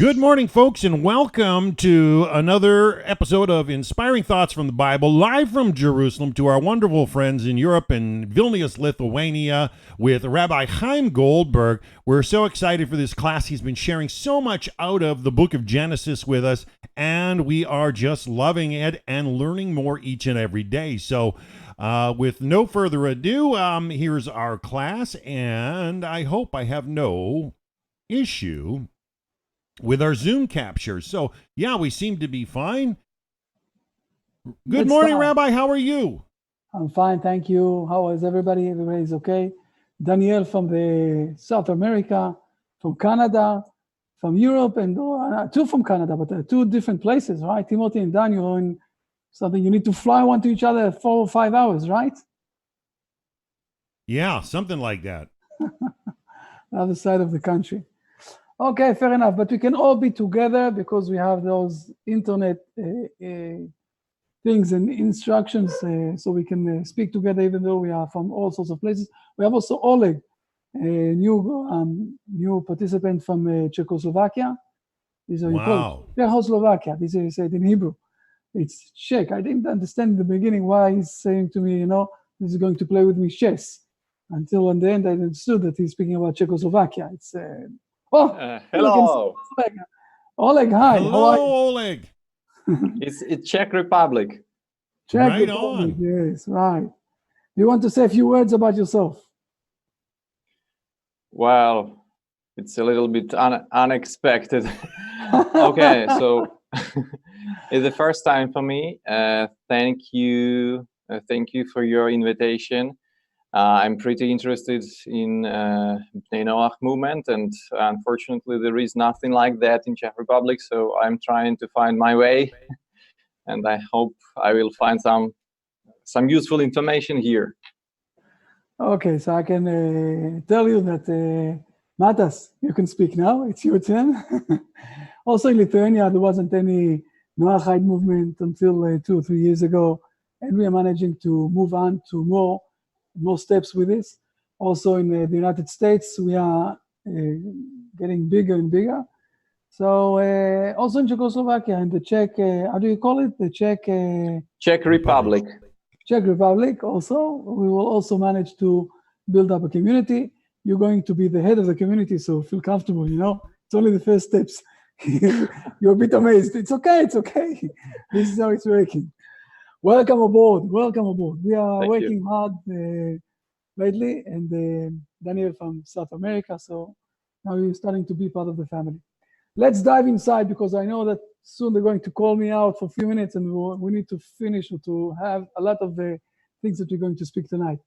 Good morning, folks, and welcome to another episode of Inspiring Thoughts from the Bible, live from Jerusalem to our wonderful friends in Europe and Vilnius, Lithuania, with Rabbi Chaim Goldberg. We're so excited for this class. He's been sharing so much out of the book of Genesis with us, and we are just loving it and learning more each and every day. So, with no further ado, here's our class, and I hope I have no issue with our Zoom capture. So, yeah, we seem to be fine. Good morning, Rabbi. How are you? I'm fine, thank you. How is everybody? Everybody's okay. Daniel from the South America, from Canada, from Europe, and two from Canada, but two different places, right? Timothy and Daniel in something you need to fly one to each other 4 or 5 hours, right? Yeah, something like that. The other side of the country. Okay, fair enough. But we can all be together because we have those internet things and instructions, so we can speak together even though we are from all sorts of places. We have also Oleg, a new participant from Czechoslovakia. Wow. Czechoslovakia, this is said in Hebrew. It's Czech. I didn't understand in the beginning why he's saying to me, this is going to play with me chess. Until in the end I understood that he's speaking about Czechoslovakia. It's hello, Oleg. Hi. Hello, Oleg. It's Czech Republic. Czech right Republic, on. yes, right. Do you want to say a few words about yourself? Well, it's a little bit unexpected. Okay, so it's the first time for me. Thank you for your invitation. I'm pretty interested in Bnei Noach movement, and unfortunately there is nothing like that in Czech Republic, so I'm trying to find my way, and I hope I will find some useful information here. Okay, so I can tell you that, Matas, you can speak now, it's your turn. Also in Lithuania, there wasn't any Noachide movement until 2 or 3 years ago, and we are managing to move on to more steps with this. Also in the United States, we are getting bigger and bigger. So also in Czechoslovakia and the Czech, how do you call it? The Czech Republic. Czech Republic also. We will also manage to build up a community. You're going to be the head of the community, so feel comfortable, It's only the first steps. You're a bit amazed. It's okay. This is how it's working. Welcome aboard. We are working hard lately, and Daniel from South America, so now you're starting to be part of the family. Let's dive inside, because I know that soon they're going to call me out for a few minutes, and we need to finish to have a lot of the things that we're going to speak tonight.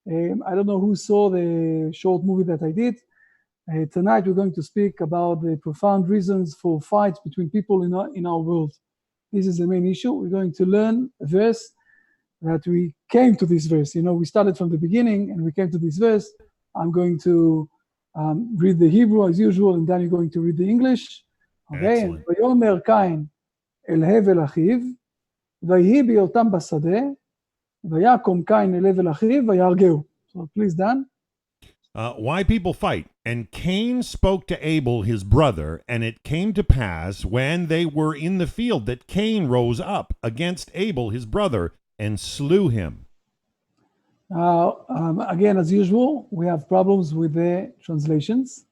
I don't know who saw the short movie that I did. Tonight we're going to speak about the profound reasons for fights between people in our world. This is the main issue. We're going to learn a verse that we came to this verse. We started from the beginning and we came to this verse. I'm going to read the Hebrew as usual, and then you're going to read the English. Okay. Excellent. ויאמר קין אל הבל אחיו, ויהי בהיותם בשדה, ויקום קין אל הבל אחיו, ויהרגהו. So please, Dan. Why people fight. And Cain spoke to Abel, his brother, and it came to pass when they were in the field that Cain rose up against Abel, his brother, and slew him. Again, as usual, we have problems with the translations,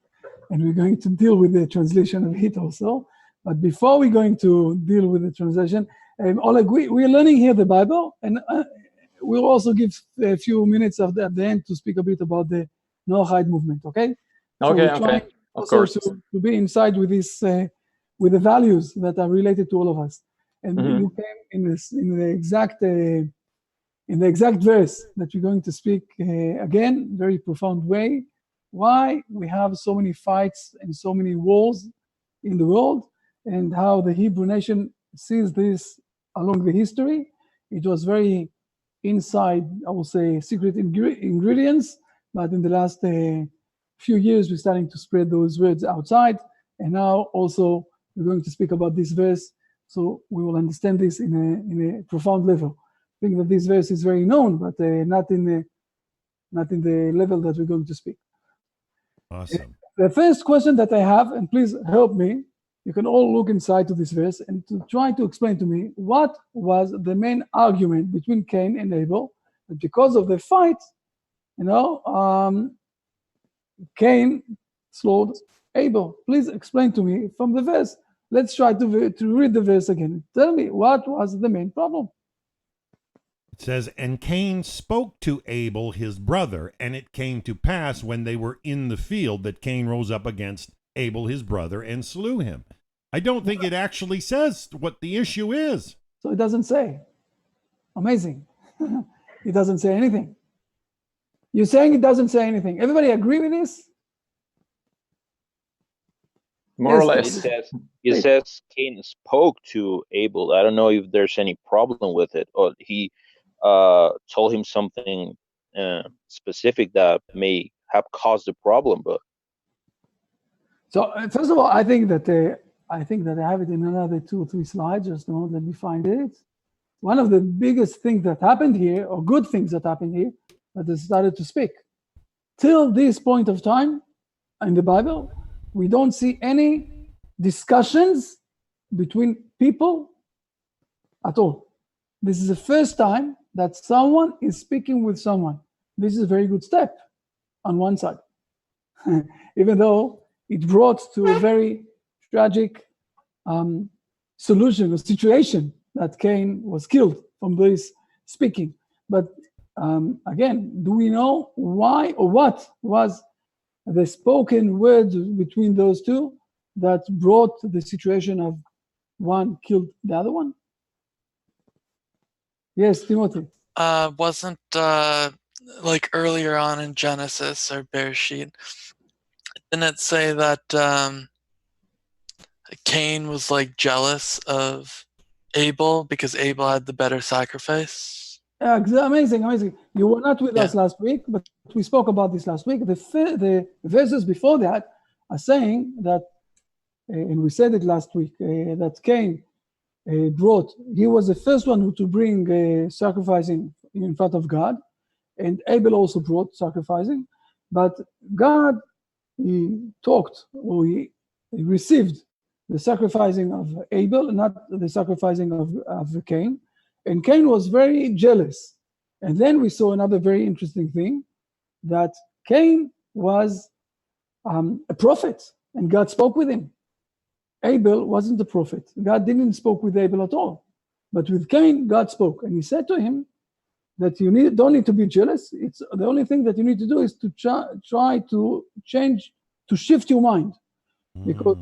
and we're going to deal with the translation of it also. But before we're going to deal with the translation, Oleg, we're learning here the Bible, and we'll also give a few minutes at the end to speak a bit about the Noachide movement, okay? Okay, of course. To be inside with this, with the values that are related to all of us. And you came in the exact verse that you're going to speak again, very profound way. Why we have so many fights and so many wars in the world, and how the Hebrew nation sees this along the history. It was very inside, I will say, secret ingredients, but in the last few years, we're starting to spread those words outside. And now also we're going to speak about this verse, so we will understand this in a profound level. I think that this verse is very known, but not in the level that we're going to speak. Awesome. The first question that I have, and please help me, you can all look inside to this verse and to try to explain to me what was the main argument between Cain and Abel. That because of the fight, Cain slaughtered Abel. Please explain to me from the verse. Let's try to read the verse again. Tell me, what was the main problem? It says, and Cain spoke to Abel, his brother, and it came to pass when they were in the field that Cain rose up against Abel, his brother, and slew him. I don't think it actually says what the issue is. So it doesn't say. Amazing. It doesn't say anything. You're saying it doesn't say anything. Everybody agree with this? More or Yes, less. It says Cain spoke to Abel. I don't know if there's any problem with it, or he told him something specific that may have caused the problem. But so first of all, I think that I have it in another 2 or 3 slides. Just a moment, let me find it. One of the biggest things that happened here, or good things that happened here, that they started to speak. Till this point of time in the Bible, we don't see any discussions between people at all. This is the first time that someone is speaking with someone. This is a very good step on one side, even though it brought to a very tragic solution or situation that Cain was killed from this speaking. But again, do we know why or what was the spoken words between those two that brought the situation of one killed the other one? Yes, Timothy. Wasn't like earlier on in Genesis or Bereshit, didn't it say that Cain was like jealous of Abel because Abel had the better sacrifice? Amazing. You were not with us last week, but we spoke about this last week. The verses before that are saying that, and we said it last week, that Cain he was the first one to bring sacrificing in front of God, and Abel also brought sacrificing, but God, he talked, or he received the sacrificing of Abel, not the sacrificing of Cain, and Cain was very jealous. And then we saw another very interesting thing, that Cain was a prophet, and God spoke with him. Abel wasn't a prophet. God didn't spoke with Abel at all. But with Cain, God spoke. And he said to him that you don't need to be jealous. It's the only thing that you need to do is to try to change, to shift your mind. Because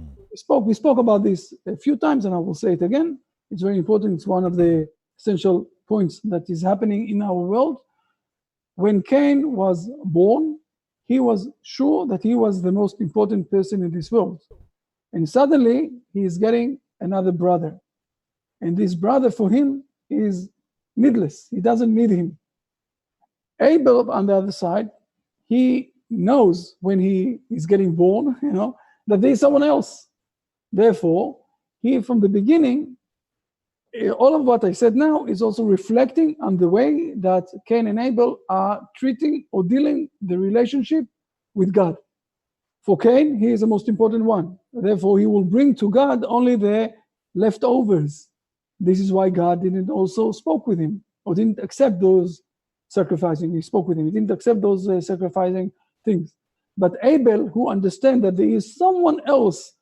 we spoke about this a few times, and I will say it again. It's very important. It's one of the essential points that is happening in our world. When Cain was born, he was sure that he was the most important person in this world. And suddenly, he is getting another brother. And this brother for him is needless. He doesn't need him. Abel, on the other side, he knows when he is getting born, that there is someone else. Therefore, he, from the beginning, all of what I said now is also reflecting on the way that Cain and Abel are treating or dealing the relationship with God. For Cain, he is the most important one. Therefore, he will bring to God only the leftovers. This is why God didn't also spoke with him, or didn't accept those sacrificing. He spoke with him. He didn't accept those sacrificing things. But Abel, who understands that there is someone else,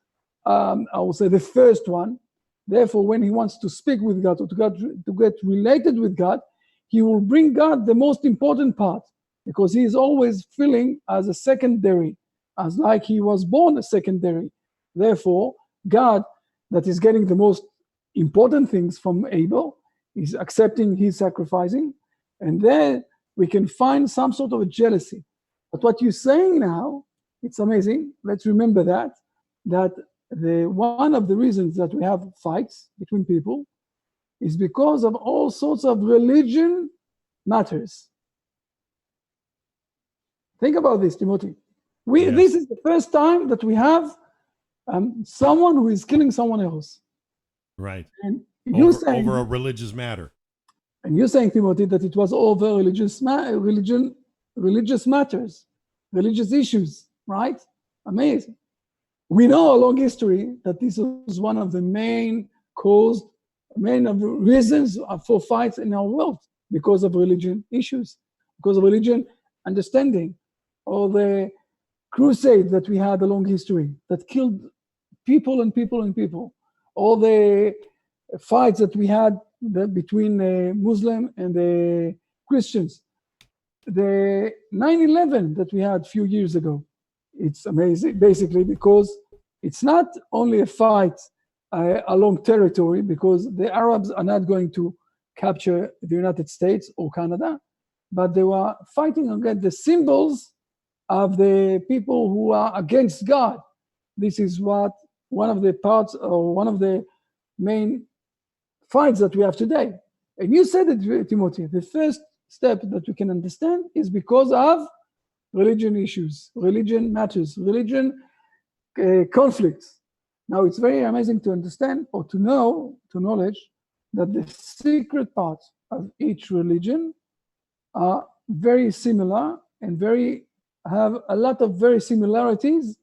I will say the first one, therefore, when he wants to speak with God or to get related with God, he will bring God the most important part, because he is always feeling as a secondary, as like he was born a secondary. Therefore, God, that is getting the most important things from Abel, is accepting his sacrificing, and then we can find some sort of a jealousy. But what you're saying now, it's amazing. Let's remember that one of the reasons that we have fights between people is because of all sorts of religion matters. Think about this, Timothy. Yes. This is the first time that we have someone who is killing someone else. Right. And you're saying over a religious matter. And you're saying, Timothy, that it was over religious matters, religious issues, right? Amazing. We know a long history that this was one of the main of the reasons for fights in our world, because of religion issues, because of religion understanding, or the crusade that we had along history that killed people and people and people, all the fights that we had between Muslim and the Christians, the 9/11 that we had a few years ago. It's amazing, basically, because it's not only a fight along territory, because the Arabs are not going to capture the United States or Canada, but they were fighting against the symbols of the people who are against God. This is what one of the parts, or one of the main fights that we have today. And you said it, Timothy, the first step that we can understand is because of religion issues, religion matters, religion conflicts. Now, it's very amazing to understand, or to know, to knowledge, that the secret parts of each religion are very similar and have a lot of very similarities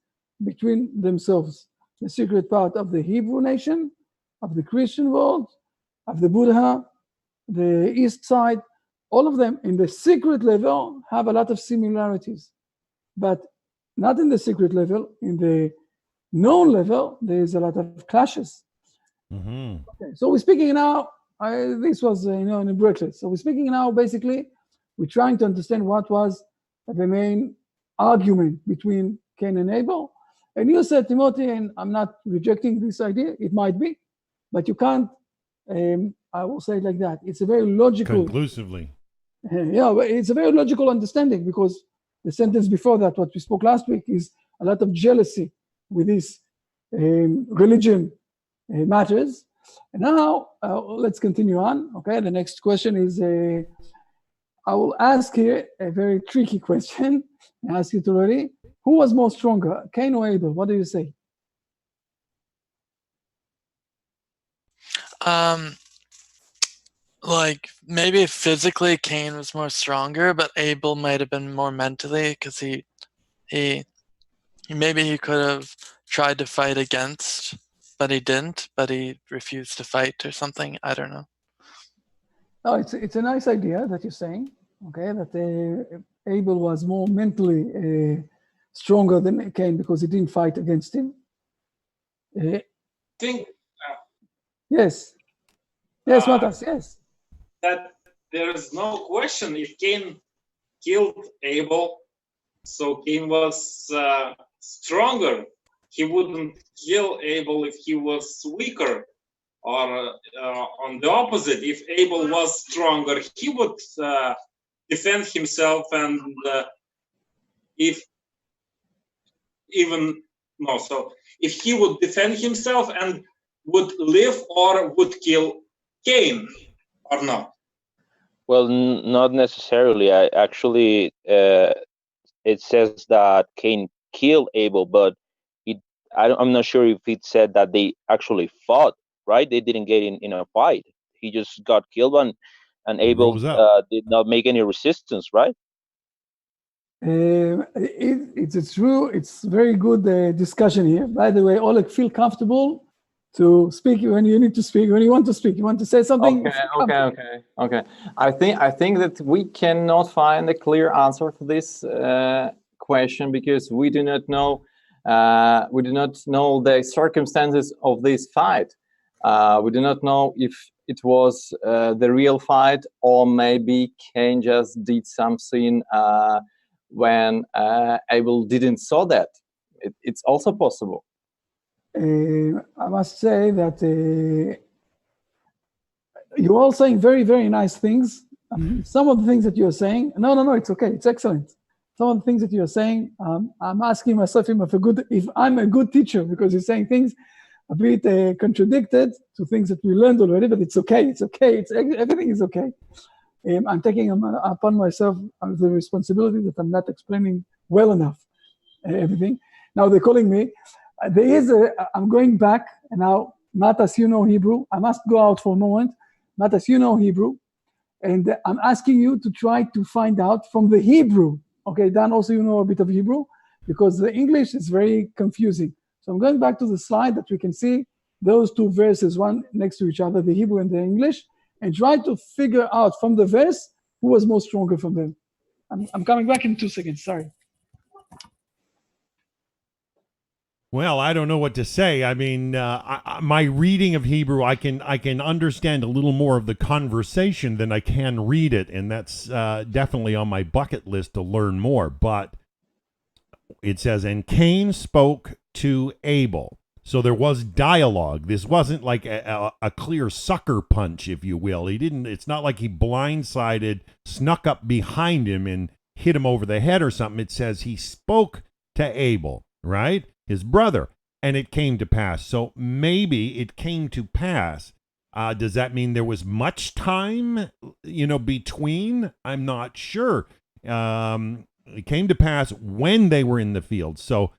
between themselves. The secret part of the Hebrew nation, of the Christian world, of the Buddha, the East side, all of them in the secret level have a lot of similarities, but not in the secret level. In the known level, there's a lot of clashes. Mm-hmm. Okay, so we're speaking now, this was in a bracelet. So we're speaking now, basically, we're trying to understand what was the main argument between Cain and Abel. And you said, Timothy, and I'm not rejecting this idea, it might be, but you can't, I will say it like that. It's a very logical. Conclusively. Yeah, but it's a very logical understanding, because the sentence before that, what we spoke last week, is a lot of jealousy with this religion matters. And now let's continue on. Okay, the next question is, I will ask here a very tricky question. I asked it already. Who was more stronger, Cain or Abel? What do you say? Like maybe physically Cain was more stronger, but Abel might have been more mentally, because he maybe he could have tried to fight against, but he didn't, but he refused to fight or something. I don't know. Oh, it's a nice idea that you're saying. Okay, that Abel was more mentally stronger than Cain because he didn't fight against him. Think Yes, Matas, yes. that there is no question if Cain killed Abel, so Cain was stronger. He wouldn't kill Abel if he was weaker, or on the opposite, if Abel was stronger, he would defend himself, and if he would defend himself and would live, or would kill Cain, or not? Well, not necessarily. I actually, it says that Cain killed Abel, but I'm not sure if it said that they actually fought. Right? They didn't get in a fight. He just got killed, and Abel did not make any resistance. Right? It's true. It's very good discussion here. By the way, Oleg, feel comfortable to speak when you need to speak, when you want to speak. You want to say something? Okay. I think that we cannot find a clear answer for this question, because we do not know the circumstances of this fight. We do not know if it was the real fight, or maybe Cain just did something when Abel didn't saw that. It's also possible. I must say that you're all saying very, very nice things. Some of the things that you're saying, no, it's okay. It's excellent. Some of the things that you're saying, I'm asking myself if I'm a good teacher, because you're saying things a bit contradicted to things that we learned already, but it's okay. Everything is okay. I'm taking upon myself the responsibility that I'm not explaining well enough everything. Now they're calling me. I'm going back, and now, Matas, you know Hebrew. I must go out for a moment. Matas, you know Hebrew. And I'm asking you to try to find out from the Hebrew. Okay, Dan, also you know a bit of Hebrew, because the English is very confusing. So I'm going back to the slide that we can see those two verses, one next to each other, the Hebrew and the English, and try to figure out from the verse who was more stronger from them. I'm coming back in 2 seconds, sorry. Well, I don't know what to say. I mean, my reading of Hebrew, I can understand a little more of the conversation than I can read it, and that's definitely on my bucket list to learn more. But it says, and Cain spoke to Abel. So there was dialogue. This wasn't like a clear sucker punch, if you will. It's not like he blindsided, snuck up behind him and hit him over the head or something. It says he spoke to Abel, right? His brother, and it came to pass. So maybe it came to pass. Does that mean there was much time, between? I'm not sure. It came to pass when they were in the field. So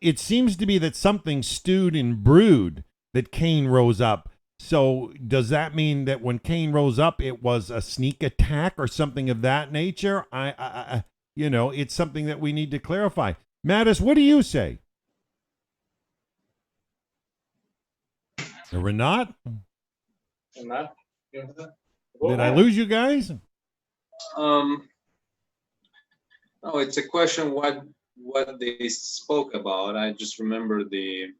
it seems to be that something stewed and brewed that Cain rose up. So does that mean that when Cain rose up, it was a sneak attack or something of that nature? It's something that we need to clarify. Mattis, what do you say? Renat? Did I lose you guys? No, it's a question what they spoke about. I just remember the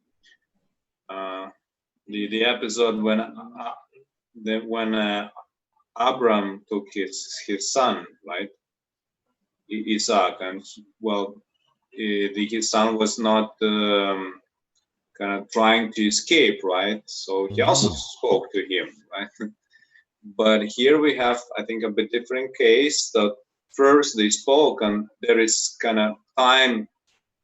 episode when Abram took his son, right, Isaac, and his son was not kind of trying to escape, right? So he also spoke to him, right? But here we have, I think, a bit different case that first they spoke and there is kind of time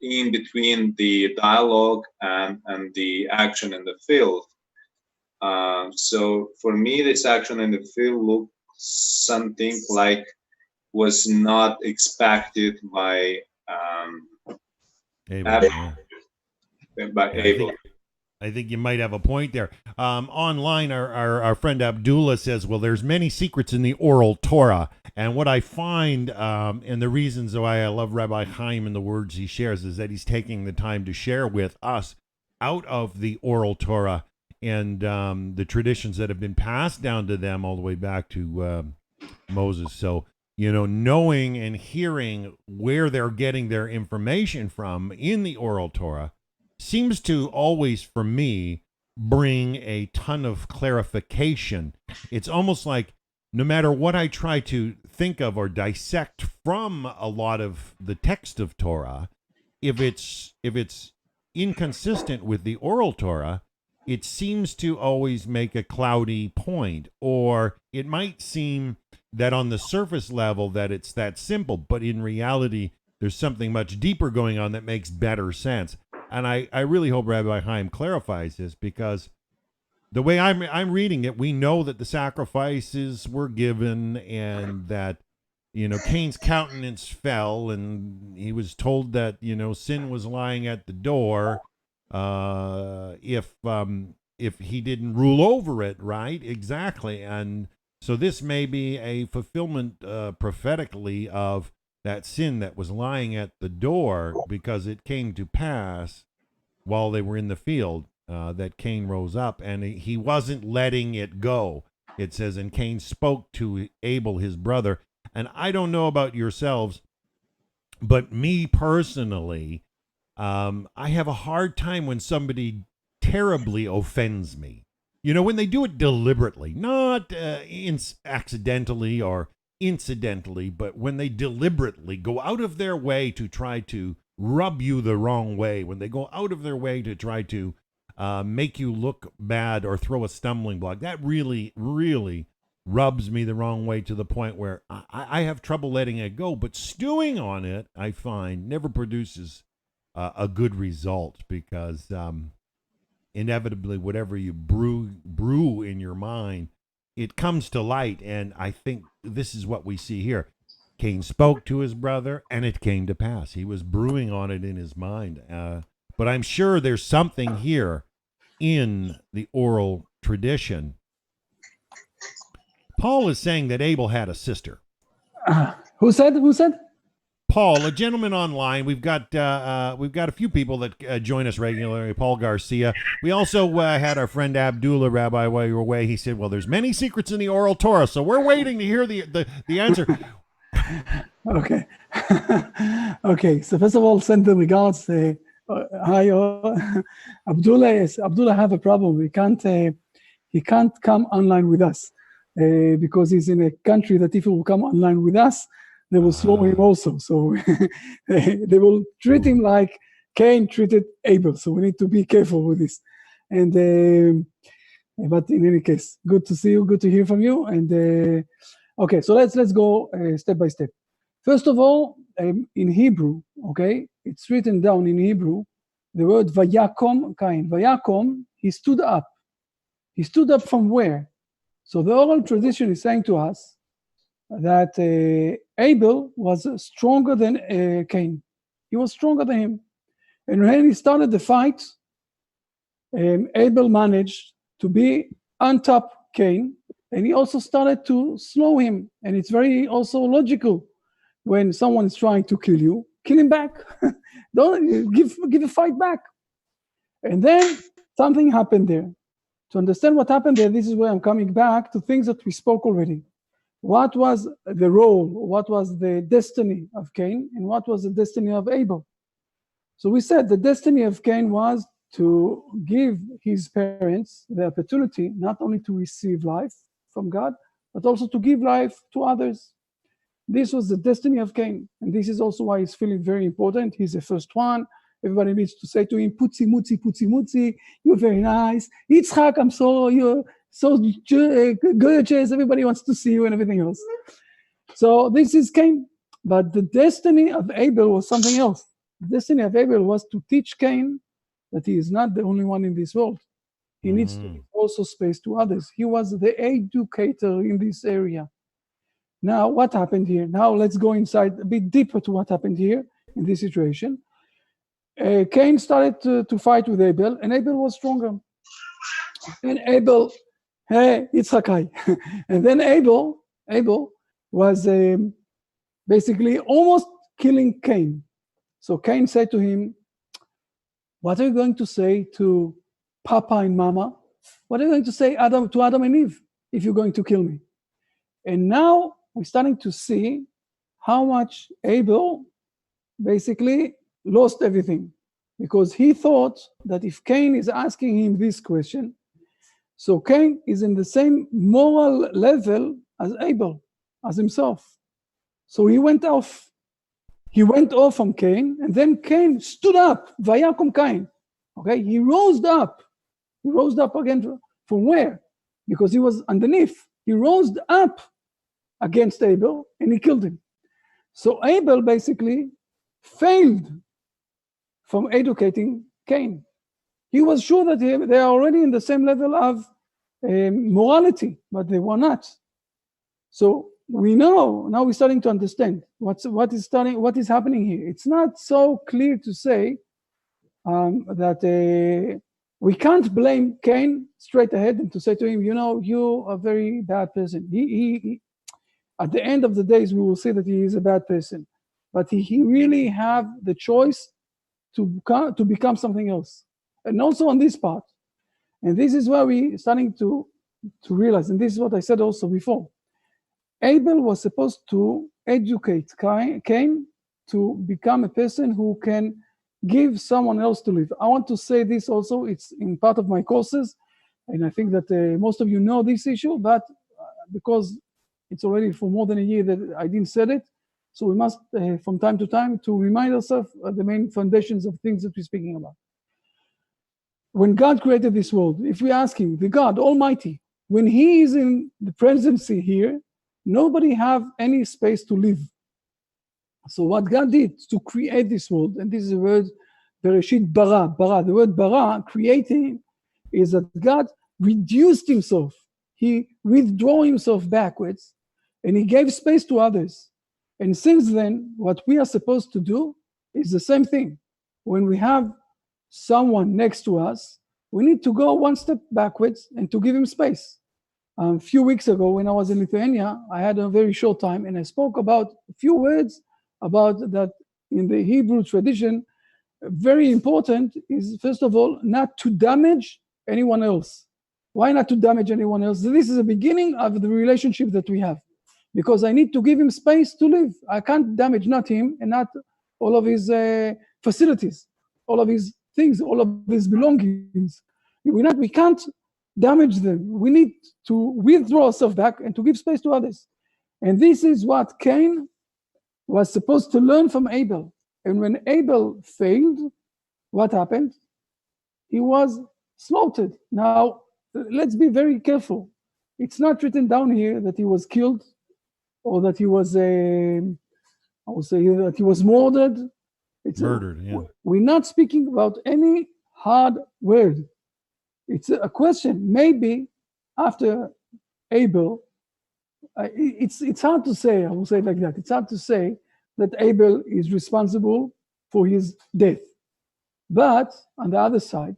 in between the dialogue and the action in the field. So for me, this action in the field looked something like was not expected by Abel. Abel. I think you might have a point there. Online, our friend Abdullah says, well, there's many secrets in the oral Torah. And what I find, and the reasons why I love Rabbi Chaim and the words he shares, is that he's taking the time to share with us out of the oral Torah and the traditions that have been passed down to them all the way back to Moses. So, knowing and hearing where they're getting their information from in the oral Torah seems to always, for me, bring a ton of clarification. It's almost like no matter what I try to think of or dissect from a lot of the text of Torah, if it's inconsistent with the oral Torah, it seems to always make a cloudy point, or it might seem that on the surface level that it's that simple, but in reality, there's something much deeper going on that makes better sense. And I really hope Rabbi Chaim clarifies this, because the way I'm reading it, we know that the sacrifices were given and that, Cain's countenance fell and he was told that, sin was lying at the door if he didn't rule over it, right? Exactly. And so this may be a fulfillment prophetically of that sin that was lying at the door, because it came to pass while they were in the field that Cain rose up, and he wasn't letting it go. It says, and Cain spoke to Abel, his brother. And I don't know about yourselves, but me personally, I have a hard time when somebody terribly offends me. When they do it deliberately, not accidentally or incidentally, but when they deliberately go out of their way to try to rub you the wrong way, when they go out of their way to try to make you look bad or throw a stumbling block, that really, really rubs me the wrong way, to the point where I have trouble letting it go. But stewing on it, I find, never produces a good result, because inevitably whatever you brew in your mind, it comes to light. And I think this is what we see here. Cain spoke to his brother, and it came to pass. He was brewing on it in his mind. But I'm sure there's something here in the oral tradition. Paul is saying that Abel had a sister. Who said? Paul, a gentleman online. We've got a few people that join us regularly. Paul Garcia. We also had our friend Abdullah, Rabbi, while you were away. He said, "Well, there's many secrets in the oral Torah, so we're waiting to hear the answer." Okay. Okay. So first of all, send the regards. Hi, Abdullah. Yes, Abdullah have a problem. He can't come online with us because he's in a country that if he will come online with us, they will slow him also. So they will treat him like Cain treated Abel. So we need to be careful with this. And but in any case, good to see you. Good to hear from you. And okay, so let's go step by step. First of all, in Hebrew, okay, it's written down in Hebrew, the word Vayakom Cain. Vayakom, he stood up. He stood up from where? So the oral tradition is saying to us that Abel was stronger than Cain. He was stronger than him. And when he started the fight, Abel managed to be on top Cain, and he also started to slow him. And it's very also logical. When someone is trying to kill you, kill him back. Don't give a fight back. And then something happened there. To understand what happened there, this is where I'm coming back to things that we spoke already. What was the role? What was the destiny of Cain? And what was the destiny of Abel? So we said the destiny of Cain was to give his parents the opportunity not only to receive life from God, but also to give life to others. This was the destiny of Cain. And this is also why he's feeling very important. He's the first one. Everybody needs to say to him, putzi, mutzi, putzi, mutzi. You're very nice. Yitzchak, you're so gorgeous. Everybody wants to see you and everything else. So this is Cain. But the destiny of Abel was something else. The destiny of Abel was to teach Cain that he is not the only one in this world. He needs to give also space to others. He was the educator in this area. Now, what happened here? Now, let's go inside a bit deeper to what happened here in this situation. Cain started to fight with Abel, and Abel was stronger. And Abel, hey, Yitzchakai. And then Abel was basically almost killing Cain. So Cain said to him, what are you going to say to Papa and Mama? What are you going to say to Adam and Eve if you're going to kill me? And now we're starting to see how much Abel basically lost everything, because he thought that if Cain is asking him this question, so Cain is in the same moral level as Abel, as himself. So he went off. He went off from Cain, and then Cain stood up. Vayakom Cain. Okay, he rose up. He rose up again from where? Because he was underneath. He rose up against Abel, and he killed him. So Abel basically failed from educating Cain. He was sure that they are already in the same level of morality, but they were not. So we know, now we're starting to understand what is happening here. It's not so clear to say that we can't blame Cain straight ahead and to say to him, you are a very bad person. He at the end of the days, we will see that he is a bad person, but he really have the choice to become something else. And also on this part, and this is where we starting to realize, and this is what I said also before, Abel was supposed to educate Cain to become a person who can give someone else to live. I want to say this also, it's in part of my courses, and I think that most of you know this issue, but because it's already for more than a year that I didn't say it, so we must, from time to time, to remind ourselves of the main foundations of things that we're speaking about. When God created this world, if we ask him, the God Almighty, when he is in the presidency here, nobody have any space to live. So what God did to create this world, and this is the word Bereshit bara. The word bara, creating, is that God reduced himself. He withdrew himself backwards, and he gave space to others. And since then, what we are supposed to do is the same thing. When we have someone next to us, we need to go one step backwards and to give him space. A few weeks ago, when I was in Lithuania, I had a very short time, and I spoke about a few words about that in the Hebrew tradition, very important is, first of all, not to damage anyone else. Why not to damage anyone else? This is the beginning of the relationship that we have, because I need to give him space to live. I can't damage not him and not all of his facilities, all of his things, all of his belongings. We can't damage them. We need to withdraw ourselves back and to give space to others. And this is what Cain was supposed to learn from Abel. And when Abel failed, what happened? He was slaughtered. Now, let's be very careful. It's not written down here that he was killed or that he was, I will say that he was murdered. It's Murdered, yeah. We're not speaking about any hard word. It's a question. Maybe after Abel, it's hard to say, I will say it like that. It's hard to say that Abel is responsible for his death. But on the other side,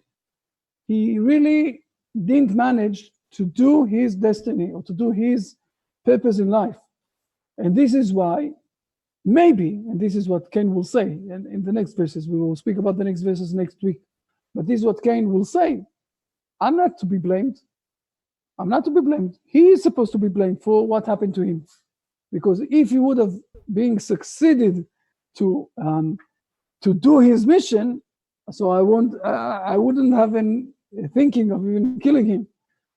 he really didn't manage to do his destiny or to do his purpose in life. And this is why, maybe, and this is what Cain will say, and in the next verses, we will speak about the next verses next week. But this is what Cain will say. I'm not to be blamed. I'm not to be blamed. He is supposed to be blamed for what happened to him. Because if he would have been succeeded to do his mission, so I wouldn't have been thinking of even killing him.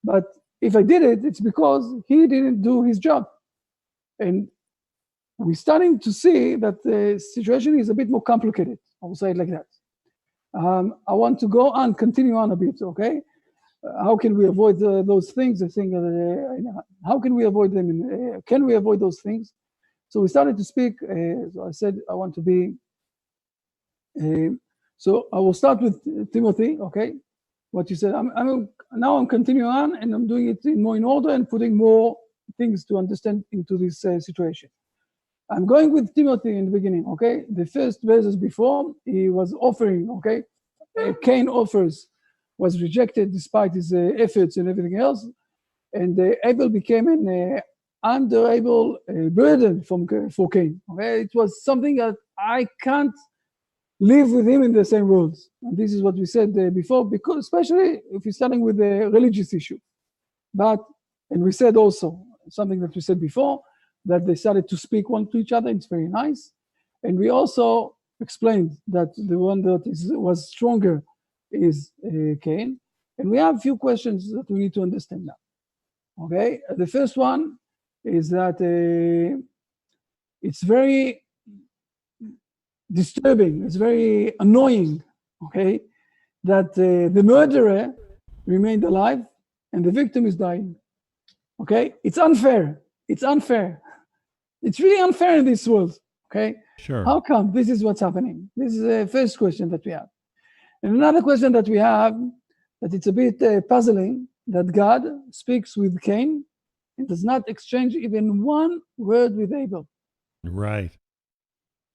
But if I did it, it's because he didn't do his job. And we're starting to see that the situation is a bit more complicated. I will say it like that. I want to go on, continue on a bit, okay? How can we avoid those things? I think, how can we avoid them? Can we avoid those things? So we started to speak. So I said, I want to be. So I will start with Timothy, okay? What you said. Now I'm continuing on, and I'm doing it more in order and putting more things to understand into this situation. I'm going with Timothy in the beginning, okay? The first verses before, he was offering, okay? Cain offers was rejected despite his efforts and everything else. And Abel became an unbearable burden for Cain, okay? It was something that I can't live with him in the same worlds. And this is what we said before, because especially if you're starting with a religious issue. And we said also, something that we said before, that they started to speak one to each other. It's very nice. And we also explained that the one that was stronger is Cain. And we have a few questions that we need to understand now. Okay, the first one is that it's very disturbing, it's very annoying, okay, that the murderer remained alive and the victim is dying. Okay, it's unfair. It's unfair. It's really unfair in this world. Okay, sure. How come this is what's happening? This is the first question that we have. And another question that we have, that it's a bit puzzling, that God speaks with Cain and does not exchange even one word with Abel. Right.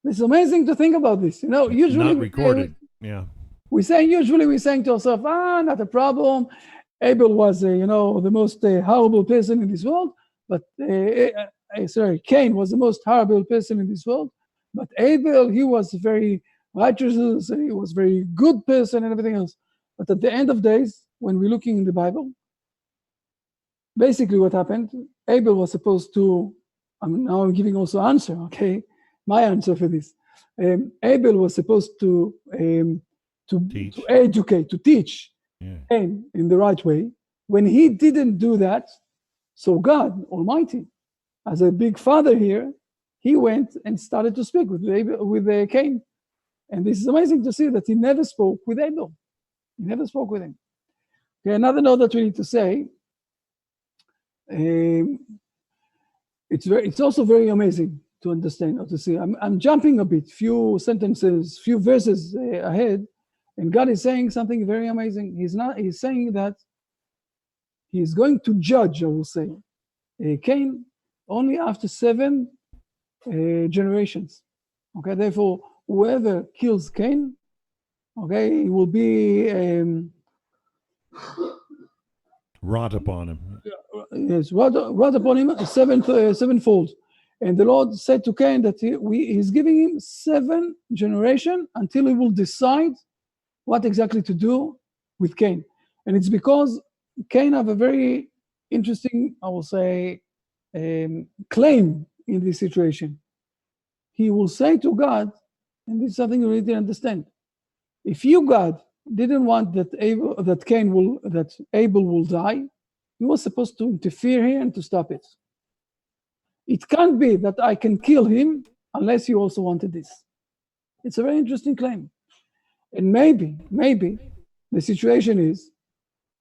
It's amazing to think about this. You know, usually not recorded. We're saying to ourselves, not a problem. Abel was, the most horrible person in this world, but Cain was the most horrible person in this world. But Abel, he was very righteous, he was very good person and everything else. But at the end of days, when we're looking in the Bible, basically what happened, Abel was supposed to, now I'm giving also answer, okay? My answer for this. Abel was supposed to educate, to teach Cain in the right way. When he didn't do that, so God Almighty, as a big father here, he went and started to speak with Cain. And this is amazing to see that he never spoke with Abel. He never spoke with him. Okay, another note that we need to say, it's also very amazing to understand or to see. I'm jumping a bit, few sentences, few verses ahead, and God is saying something very amazing. He's saying that he's going to judge, I will say, Cain only after 7 generations. Okay, therefore, whoever kills Cain, okay, it will be wrought upon him. Yes, wrought upon him sevenfold. And the Lord said to Cain that he's giving him 7 generations until he will decide what exactly to do with Cain. And it's because Cain have a very interesting, I will say, claim in this situation. He will say to God, and this is something you need to understand, if you, God, didn't want that Abel will die, you were supposed to interfere here and to stop it. It can't be that I can kill him unless you also wanted this. It's a very interesting claim. And maybe the situation is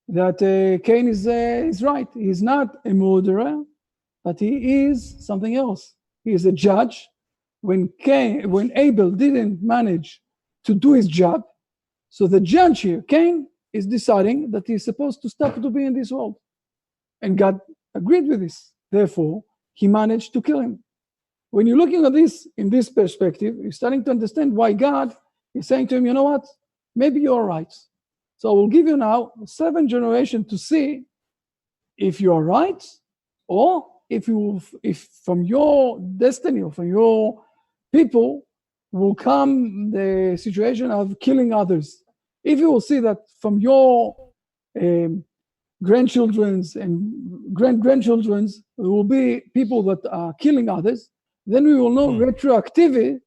that Cain is right. He's not a murderer, but he is something else. He is a judge. When Abel didn't manage to do his job, so the judge here, Cain, is deciding that he's supposed to stop to be in this world. And God agreed with this. Therefore, he managed to kill him. When you're looking at this in this perspective, you're starting to understand why God is saying to him, you know what? Maybe you're right. So I will give you now 7 generations to see if you are right, or if from your destiny or from your people will come the situation of killing others. If you will see that from your grandchildren's and grandchildren's there will be people that are killing others, then we will know retroactively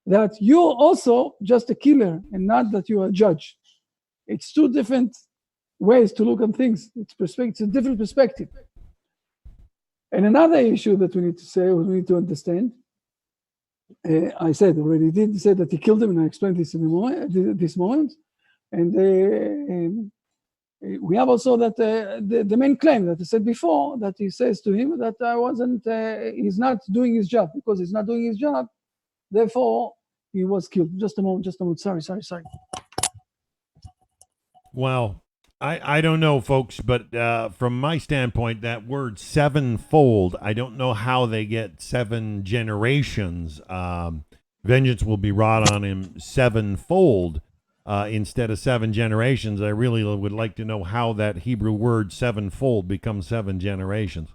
that you're also just a killer and not that you're a judge. It's 2 different ways to look at things. It's a different perspective. And another issue that we need to understand, I said already, did say that he killed him, and I explained this in this moment. And we have also that the main claim that I said before, that he says to him that he's not doing his job. Because he's not doing his job, therefore he was killed. Just a moment. Sorry. Well, I don't know, folks, but from my standpoint, that word sevenfold, I don't know how they get 7 generations. Vengeance will be wrought on him sevenfold instead of 7 generations. I really would like to know how that Hebrew word sevenfold becomes 7 generations.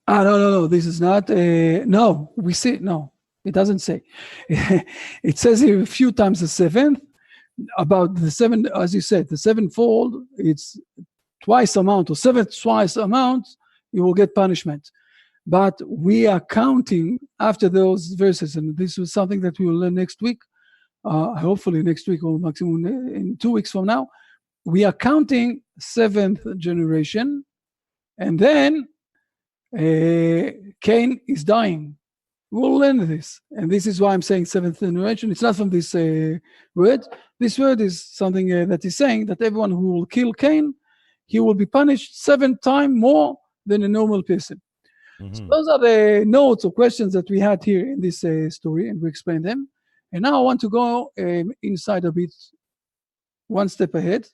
No. This is not no. We see no. It doesn't say. It says here a few times the 7th. About the 7, as you said, the sevenfold, it's twice amount or 7th twice amount, you will get punishment. But we are counting after those verses, and this is something that we will learn next week, hopefully next week or maximum in 2 weeks from now. We are counting 7th generation, and then Cain is dying. We'll learn this, and this is why I'm saying 7th generation. It's not from this word. This word is something that is saying that everyone who will kill Cain, he will be punished 7 times more than a normal person. Mm-hmm. So those are the notes or questions that we had here in this story, and we explained them. And now I want to go inside a bit, one step ahead,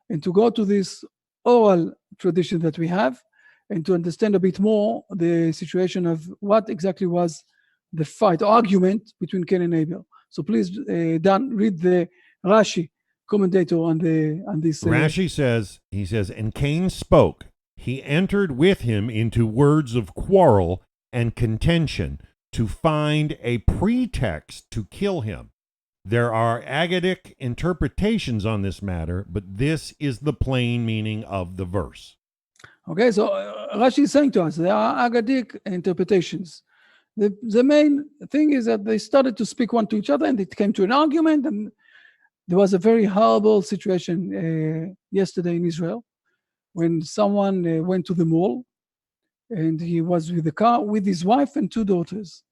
and to go to this oral tradition that we have, and to understand a bit more the situation of what exactly was the fight, argument between Cain and Abel. So please, Dan, read the Rashi commentator on this. Rashi says, and Cain spoke. He entered with him into words of quarrel and contention to find a pretext to kill him. There are Agadic interpretations on this matter, but this is the plain meaning of the verse. Okay, so Rashi is saying to us, there are Agadic interpretations. The main thing is that they started to speak one to each other, and it came to an argument, and there was a very horrible situation yesterday in Israel when someone went to the mall, and he was with the car with his wife and 2 daughters.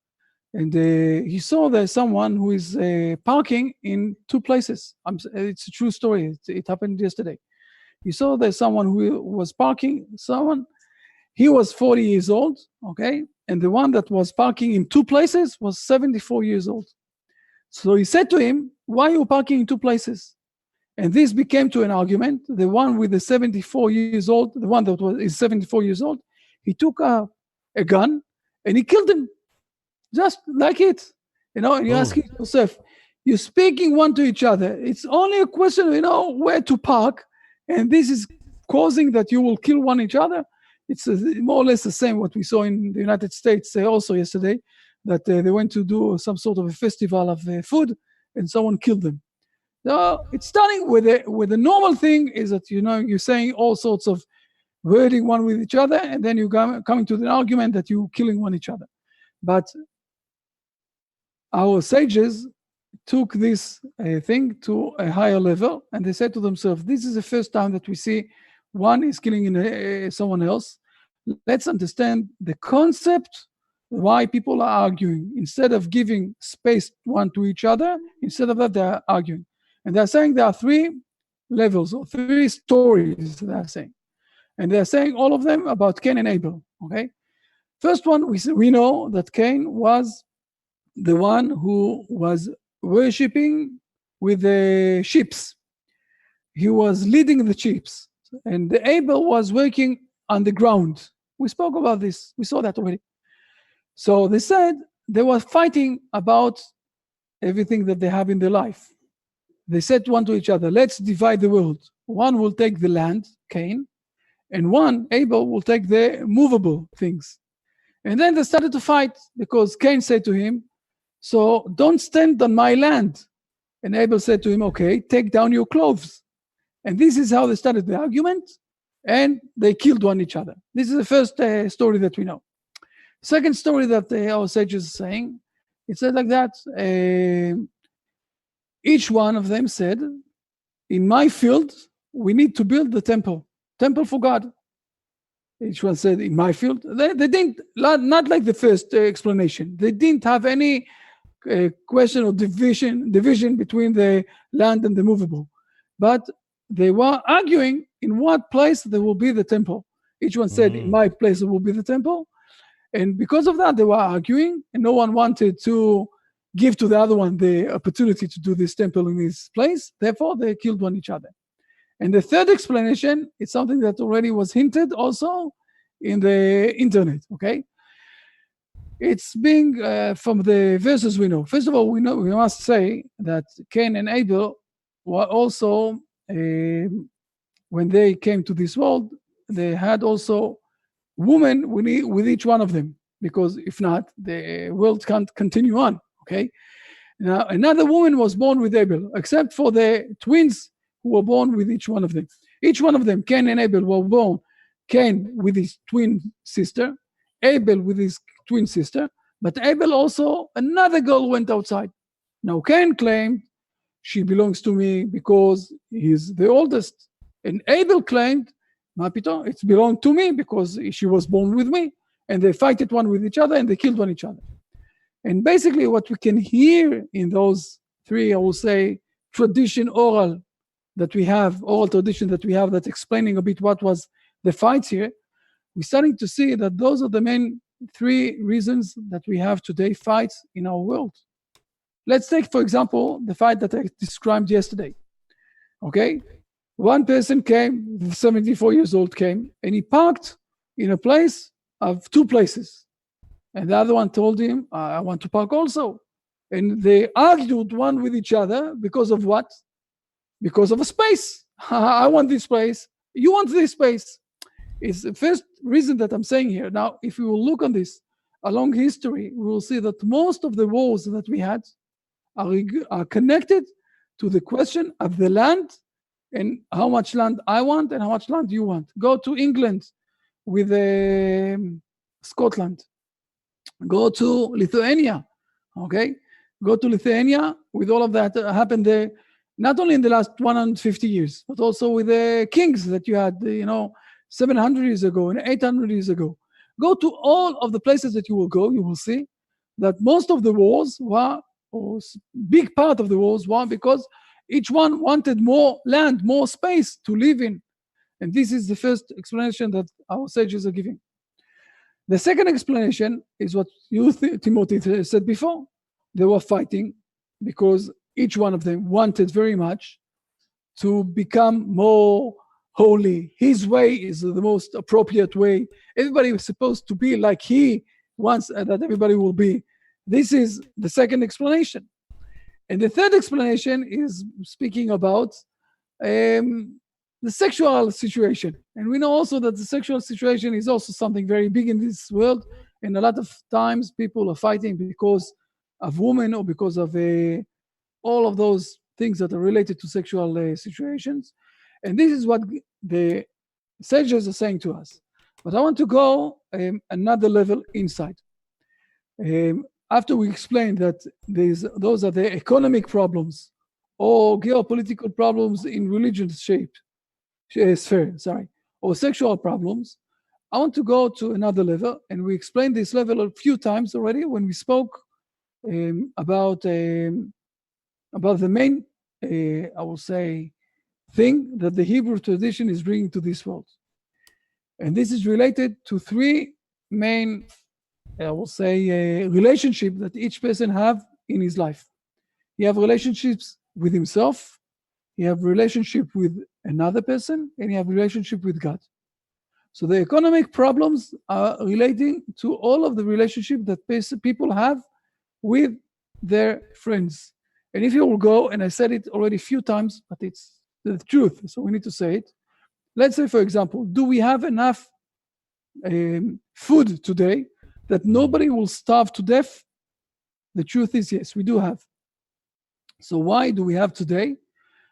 And he saw there's someone who is parking in 2 places. It's a true story. It happened yesterday. He saw there's someone who was parking, he was 40 years old, okay? And the one that was parking in 2 places was 74 years old. So he said to him, why are you parking in 2 places? And this became to an argument. The one with the 74 years old, the one that is 74 years old, he took a gun and he killed him. Just like it. And you're asking yourself, you're speaking one to each other. It's only a question of, where to park. And this is causing that you will kill one each other. It's more or less the same what we saw in the United States also yesterday, that they went to do some sort of a festival of food and someone killed them. So it's starting with the normal thing is that, you're saying all sorts of wording one with each other, and then you coming to the argument that you're killing one each other. But our sages took this thing to a higher level, and they said to themselves, this is the first time that we see one is killing someone else. Let's understand the concept, why people are arguing. Instead of giving space one to each other, instead of that, they're arguing. And they're saying there are 3 levels or 3 stories they're saying. And they're saying all of them about Cain and Abel, okay? First one, we know that Cain was the one who was worshipping with the sheep. He was leading the sheep. And Abel was working on the ground. We spoke about this. We saw that already. So they said they were fighting about everything that they have in their life. They said one to each other, let's divide the world. One will take the land, Cain, and one, Abel, will take the movable things. And then they started to fight because Cain said to him, so don't stand on my land. And Abel said to him, okay, take down your clothes. And this is how they started the argument, and they killed one each other. This is the first story that we know. Second story that our sages are saying, it said like that, each one of them said, in my field, we need to build the temple for God. Each one said, in my field. They didn't, not like the first explanation. They didn't have any question or division between the land and the movable. But they were arguing in what place there will be the temple. Each one said, in my place there will be the temple. And because of that, they were arguing, and no one wanted to give to the other one the opportunity to do this temple in his place. Therefore, they killed one each other. And the third explanation is something that already was hinted also in the internet, okay? It's being from the verses we know. First of all, we must say that Cain and Abel were also, when they came to this world, they had also women with each one of them, because if not, the world can't continue on, okay? Now, another woman was born with Abel, except for the twins who were born with each one of them. Each one of them, Cain and Abel, were born. Cain with his twin sister, Abel with his twin sister, but Abel also, another girl went outside. Now Cain claimed, she belongs to me because he's the oldest. And Abel claimed, Mapito, it belonged to me because she was born with me. And they fight it one with each other and they killed one each other. And basically what we can hear in those 3, I will say, oral tradition that we have that's explaining a bit what was the fights here, we're starting to see that those are the main 3 reasons that we have today fights in our world. Let's take, for example, the fight that I described yesterday. Okay? One person came, 74 years old came, and he parked in a place of 2 places. And the other one told him, I want to park also. And they argued one with each other because of what? Because of a space. I want this place. You want this space. It's the first reason that I'm saying here. Now, if we will look on this along history, we will see that most of the wars that we had are connected to the question of the land and how much land I want and how much land you want. Go to England with Scotland. Go to Lithuania, okay? Go to Lithuania with all of that happened there, not only in the last 150 years, but also with the kings that you had, 700 years ago and 800 years ago. Go to all of the places that you will go, you will see that most of the wars were, or big part of the wars were because each one wanted more land, more space to live in. And this is the first explanation that our sages are giving. The second explanation is what you, Timothy, said before. They were fighting because each one of them wanted very much to become more holy. His way is the most appropriate way. Everybody was supposed to be like he wants that everybody will be. This is the second explanation. And the third explanation is speaking about the sexual situation. And we know also that the sexual situation is also something very big in this world. And a lot of times people are fighting because of women or because of all of those things that are related to sexual situations. And this is what the sages are saying to us. But I want to go another level inside. After we explained that those are the economic problems or geopolitical problems in religion's sphere, or sexual problems, I want to go to another level, and we explained this level a few times already when we spoke about the main, I will say, thing that the Hebrew tradition is bringing to this world. And this is related to three main, I will say, relationships that each person have in his life. He have relationships with himself, he have relationship with another person, and he have relationship with God. So the economic problems are relating to all of the relationship that people have with their friends. And if you will go, and I said it already a few times, but it's the truth, so we need to say it. Let's say, for example, do we have enough food today that nobody will starve to death? The truth is, yes, we do have. So why do we have today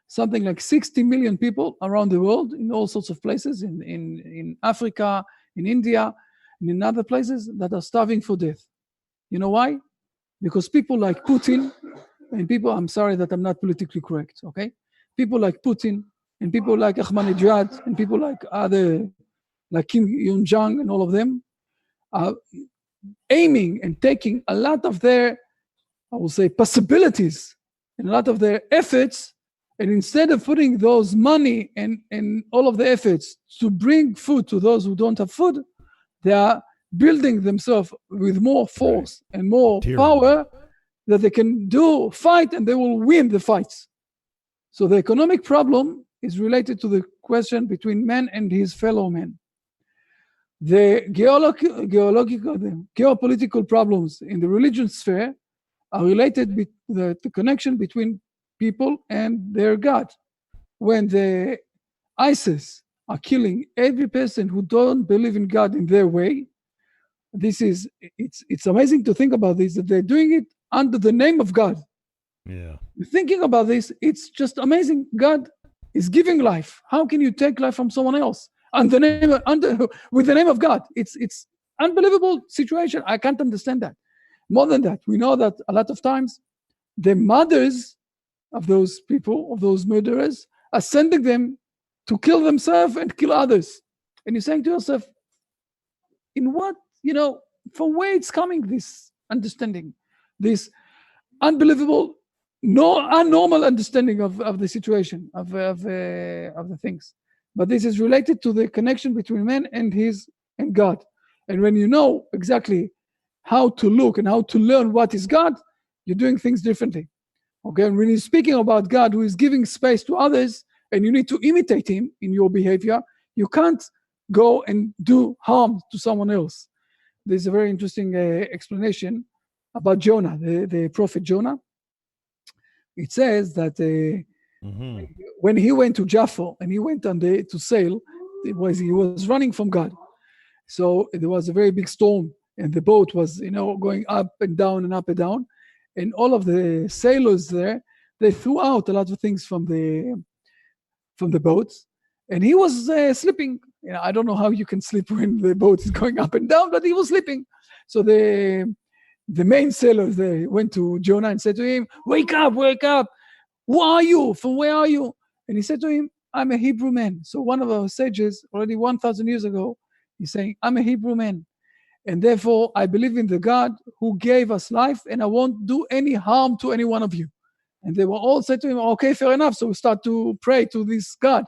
something like 60 million people around the world in all sorts of places, in Africa, in India, and in other places that are starving for death? You know why? Because people like Putin, and people, I'm sorry that I'm not politically correct, okay? People like Putin, and people like Ahmadinejad, and people like other, like Kim Jong and all of them, are aiming and taking a lot of their, I will say, possibilities and a lot of their efforts, and instead of putting those money and all of the efforts to bring food to those who don't have food, they are building themselves with more force and more power that they can fight, and they will win the fights. So the economic problem is related to the question between man and his fellow man. The geopolitical problems in the religion sphere are related to the connection between people and their God. When the ISIS are killing every person who don't believe in God in their way, it's amazing to think about this, that they're doing it under the name of God. Yeah. Thinking about this, it's just amazing. God is giving life. How can you take life from someone else with the name of God? It's unbelievable situation. I can't understand that. More than that, we know that a lot of times the mothers of those people, of those murderers, are sending them to kill themselves and kill others. And you're saying to yourself, in what, from where it's coming, this understanding, this unbelievable, unnormal understanding of the situation, of the things. But this is related to the connection between man and God. And when you know exactly how to look and how to learn what is God, you're doing things differently. Okay, and when you're speaking about God who is giving space to others, and you need to imitate him in your behavior, you can't go and do harm to someone else. There's a very interesting explanation about Jonah, the prophet Jonah. It says that when he went to Jaffa and he went to sail, he was running from God. So there was a very big storm, and the boat was, going up and down and up and down. And all of the sailors there, they threw out a lot of things from the boat, and he was sleeping. I don't know how you can sleep when the boat is going up and down, but he was sleeping. So the main sailors, they went to Jonah and said to him, wake up, who are you, from where are you? And he said to him, I'm a Hebrew man. So one of our sages, already 1,000 years ago, he's saying, I'm a Hebrew man, and therefore I believe in the God who gave us life, and I won't do any harm to any one of you. And they were all said to him, okay, fair enough. So we start to pray to this God.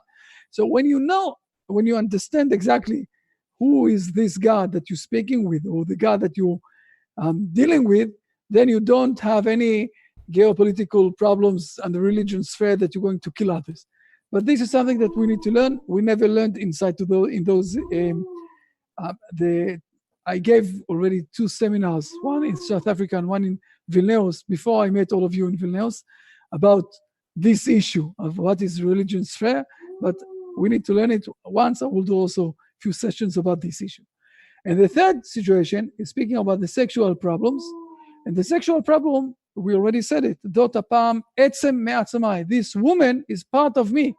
So when you understand exactly who is this God that you're speaking with, or the God that you're dealing with, then you don't have any geopolitical problems and the religion sphere that you're going to kill others. But this is something that we need to learn. We never learned inside in those. I gave already 2 seminars, one in South Africa and one in Vilnius, before I met all of you in Vilnius, about this issue of what is religion sphere. But we need to learn it once. I will do also a few sessions about this issue. And the third situation is speaking about the sexual problems. And the sexual problem, we already said it. Dot apam etzem me'atzamai. This woman is part of me.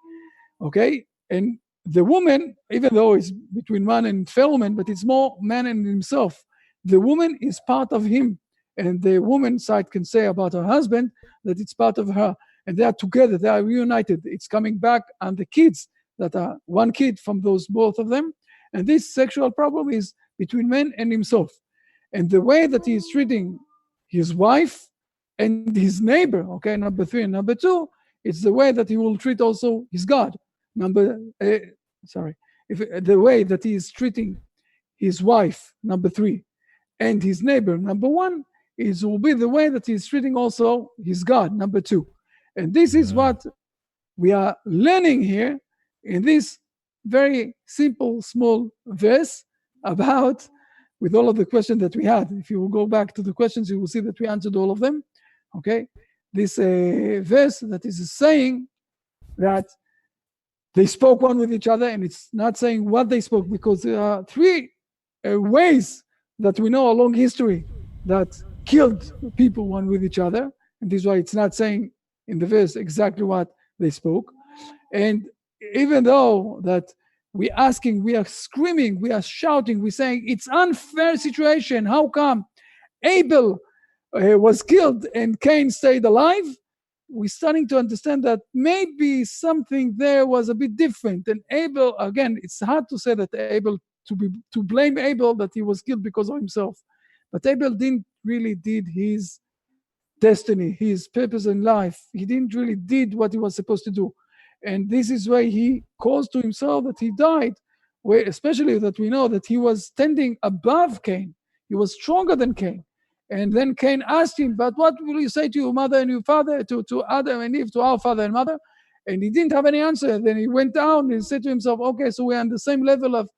Okay? And the woman, even though it's between man and fellow man, but it's more man and himself. The woman is part of him. And the woman side can say about her husband that it's part of her. And they are together, they are reunited. It's coming back on the kids that are one kid from those both of them. And this sexual problem is between man and himself. And the way that he is treating his wife and his neighbor, okay, number 3 and number 2, it's the way that he will treat also his God. The way that he is treating his wife, number 3, and his neighbor, number 1, will be the way that he is treating also his God, number 2. And this is what we are learning here in this very simple, small verse about, with all of the questions that we had. If you will go back to the questions, you will see that we answered all of them. Okay? This verse that is saying that they spoke one with each other, and it's not saying what they spoke, because there are 3 ways that we know along history that killed people one with each other. And this is why it's not saying in the verse exactly what they spoke. And even though that we're asking, we are screaming, we are shouting, we're saying it's unfair situation. How come Abel was killed and Cain stayed alive? We're starting to understand that maybe something there was a bit different. And Abel, again, it's hard to say that Abel, to blame Abel that he was killed because of himself. But Abel didn't really did his destiny, his purpose in life. He didn't really did what he was supposed to do. And this is why he caused to himself that he died, where especially that we know that he was standing above Cain. He was stronger than Cain. And then Cain asked him, but what will you say to your mother and your father, to Adam and Eve, to our father and mother? And he didn't have any answer. Then he went down and said to himself, okay, so we're on the same level of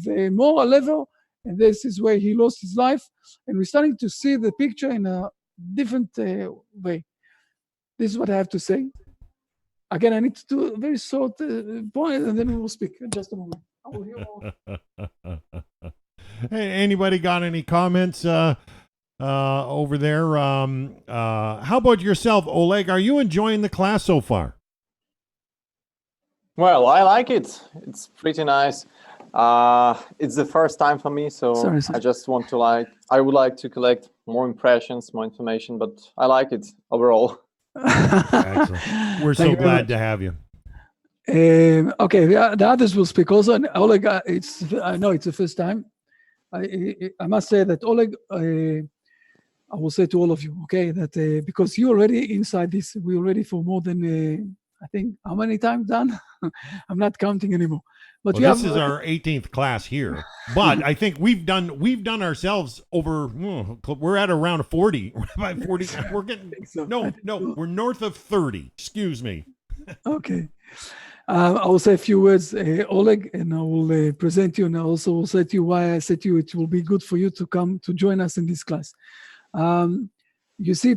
a moral level. And this is where he lost his life. And we're starting to see the picture in a different way. This is what I have to say. Again, I need to do a very short point, and then we will speak. Just a moment. I will hear more. Hey, anybody got any comments over there? How about yourself, Oleg? Are you enjoying the class so far? Well, I like it. It's pretty nice. It's the first time for me, so sorry. I just want to I would like to collect more impressions, more information, but I like it overall. Excellent. We're so glad to have you. Okay, the others will speak also. And Oleg, I know it's the first time. I must say that Oleg, I will say to all of you, okay, that because you're already inside this, we're already for more than I think how many times done? I'm not counting anymore. But this is our 18th class here. But I think we've done ourselves over. We're at around 40. By 40, we're getting no. We're north of 30. Excuse me. Okay, I will say a few words, Oleg, and I will present you, and I also will say to you why I said to you it will be good for you to come to join us in this class. You see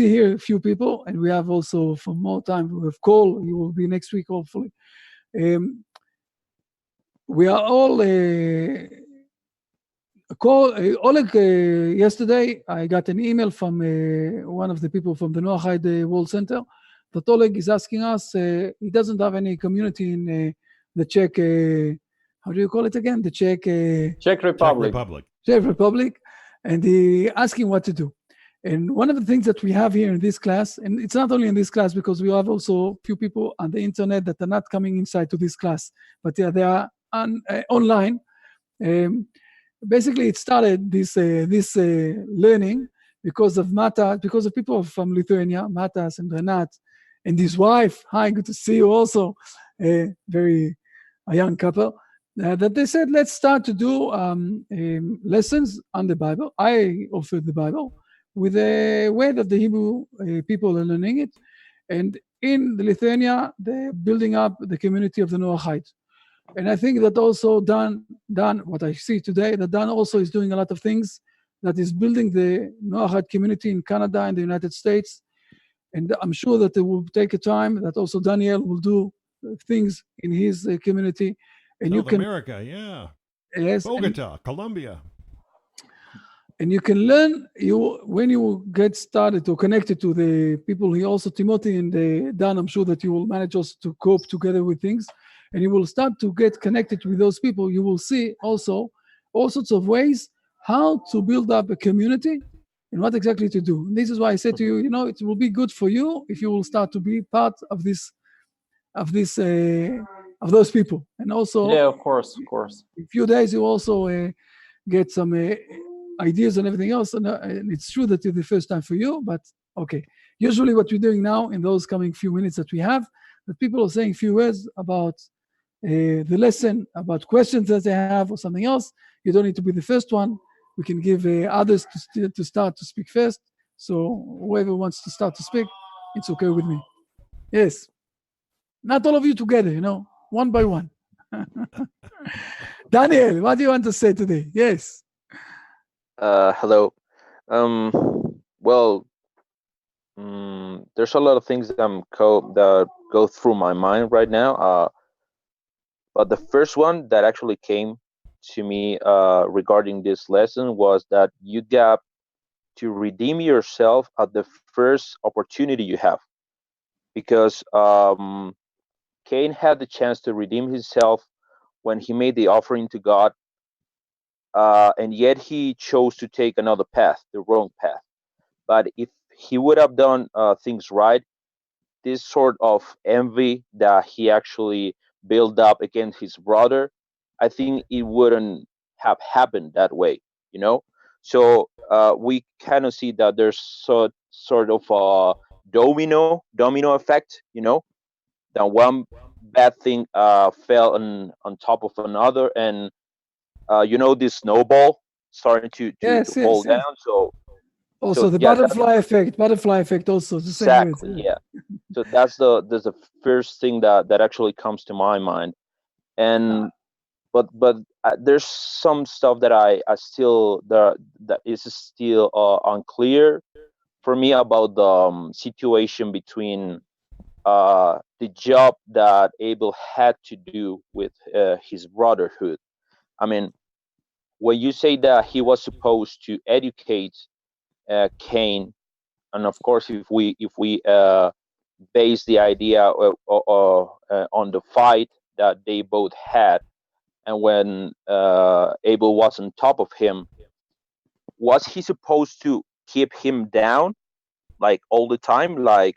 here a few people, and we have also for more time. We have Cole. You will be next week, hopefully. We are all Oleg. Yesterday, I got an email from one of the people from the Noahide World Center that Oleg is asking us. He doesn't have any community in the Czech. How do you call it again? The Czech Republic. Czech Republic, and he asking what to do. And one of the things that we have here in this class, and it's not only in this class because we have also a few people on the internet that are not coming inside to this class, but they are online. Basically, it started this learning because of Mata, because of people from Lithuania, Matas and Renat, and his wife. Hi, good to see you also. A young couple. That they said, let's start to do lessons on the Bible. I offered the Bible with a way that the Hebrew people are learning it. And in Lithuania, they're building up the community of the Noahide. And I think that also Dan, what I see today, that Dan also is doing a lot of things that is building the Noahide community in Canada and the United States. And I'm sure that it will take a time that also Daniel will do things in his community, and you South can America, yeah. yes, Bogota, Colombia. and you can learn when you get started or connected to the people. He also Timothy and Dan. I'm sure that you will manage also to cope together with things, and you will start to get connected with those people. You will see also all sorts of ways how to build up a community and what exactly to do. And this is why I say to you, it will be good for you if you will start to be part of those people. And also, Yeah, of course. in a few days, you also get some ideas and everything else. And it's true that it's the first time for you, but okay. Usually what we're doing now in those coming few minutes that we have, that people are saying a few words about the lesson, about questions that they have or something else. You don't need to be the first one. We can give others to start to speak first. So whoever wants to start to speak, it's okay with me. Yes. Not all of you together, one by one. Daniel, what do you want to say today? Yes. Hello. Well, there's a lot of things that that go through my mind right now. But the first one that actually came to me regarding this lesson was that you got to redeem yourself at the first opportunity you have, because Cain had the chance to redeem himself when he made the offering to God, and yet he chose to take another path, the wrong path. But if he would have done things right, this sort of envy that he actually built up against his brother, I think it wouldn't have happened that way, you know? So we kind of see that there's sort of a domino effect, that one bad thing fell on top of another, and this snowball starting to Yes, fall yes, yes. down. So Also, the yeah, that butterfly effect also, the same words. exactly, yeah. So that's the first thing that actually comes to my mind. And but there's some stuff that I still that is still unclear for me about the situation between the job that Abel had to do with his brotherhood. I mean, when you say that he was supposed to educate Cain, and of course, if we base the idea on the fight that they both had, and when Abel was on top of him, was he supposed to keep him down like all the time? Like,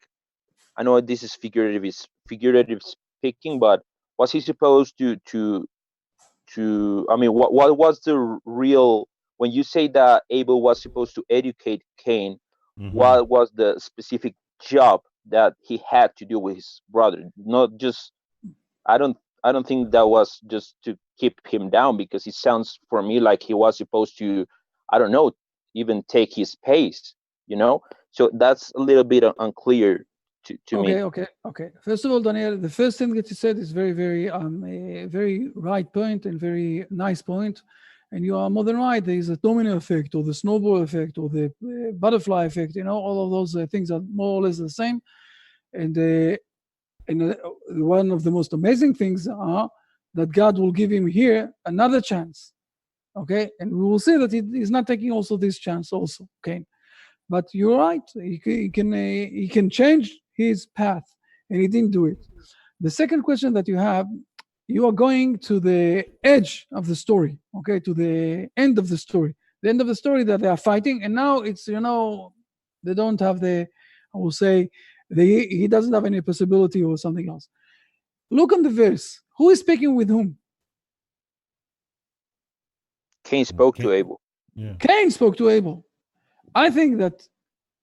I know this is figurative speaking, but was he supposed to? I mean, what was the real, when you say that Abel was supposed to educate Cain? Mm-hmm. What was the specific job that he had to do with his brother? Not just, I don't think that was just to keep him down, because it sounds for me like he was supposed to, I don't know, even take his pace, you know? So that's a little bit unclear to me. Okay. First of all, Daniel, the first thing that you said is very, very, a very right point and very nice point. And you are more than right. There is a domino effect or the snowball effect or the butterfly effect. All of those things are more or less the same. And one of the most amazing things are that God will give him here another chance. Okay, and we will see that he's not taking also this chance also. Okay, but you're right. He can change his path, and he didn't do it. The second question that you are going to the edge of the story. Okay, to the end of the story. The end of the story that they are fighting, and now it's they don't have I will say he doesn't have any possibility or something else. Look on the verse. Who is speaking with whom? Cain spoke to Abel. Yeah. Cain spoke to Abel. I think that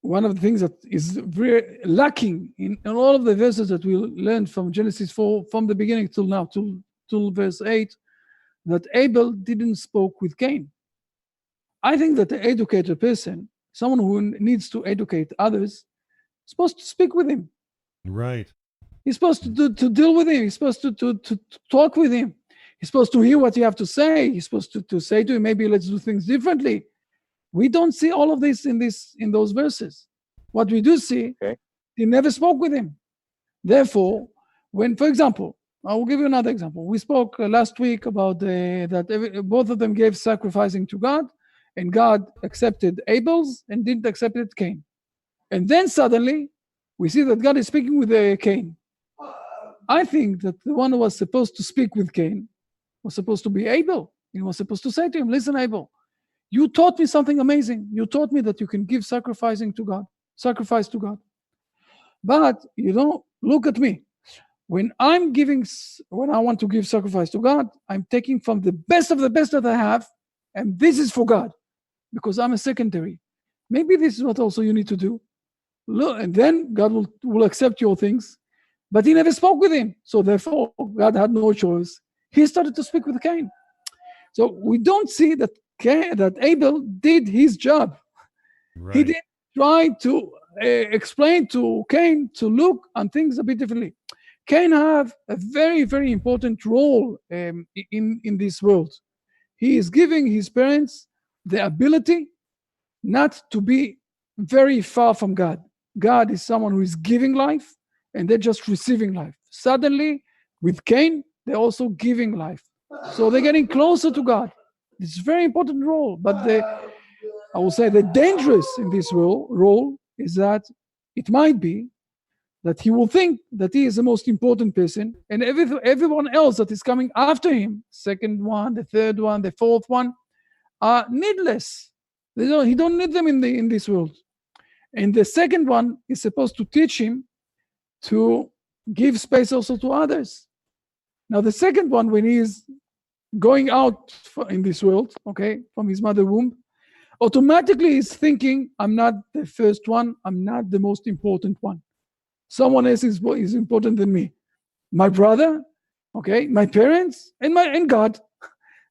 one of the things that is very lacking in all of the verses that we learned from Genesis 4, from the beginning till now, till verse 8, that Abel didn't spoke with Cain. I think that the educated person, someone who needs to educate others, is supposed to speak with him. Right. He's supposed to deal with him. He's supposed to talk with him. He's supposed to hear what you have to say. He's supposed to say to him, maybe let's do things differently. We don't see all of this in those verses. What we do see, Okay. he never spoke with him. Therefore, When, for example, I will give you another example. We spoke last week about both of them gave sacrificing to God, and God accepted Abel's and didn't accept Cain. And then suddenly, we see that God is speaking with Cain. I think that the one who was supposed to speak with Cain was supposed to be Abel. He was supposed to say to him, listen, Abel, you taught me something amazing. You taught me that you can give sacrifice to God. But you don't look at me. When I want to give sacrifice to God, I'm taking from the best of the best that I have, and this is for God, because I'm a secondary. Maybe this is what also you need to do. Look, and then God will accept your things. But he never spoke with him. So therefore, God had no choice. He started to speak with Cain. So we don't see that Abel did his job. Right. He did try to explain to Cain to look on things a bit differently. Cain have a very, very important role in this world. He is giving his parents the ability not to be very far from God. God is someone who is giving life, and they're just receiving life. Suddenly, with Cain, they're also giving life. So they're getting closer to God. It's a very important role. But I will say the dangerous in this role is that it might be that he will think that he is the most important person, and everyone else that is coming after him, second one, the third one, the fourth one, are needless. He don't need them in this world. And the second one is supposed to teach him to give space also to others. Now, the second one, when he is going out in this world, okay, from his mother womb, automatically he's thinking, I'm not the first one, I'm not the most important one. Someone else is important than me. My brother, okay, my parents, and God.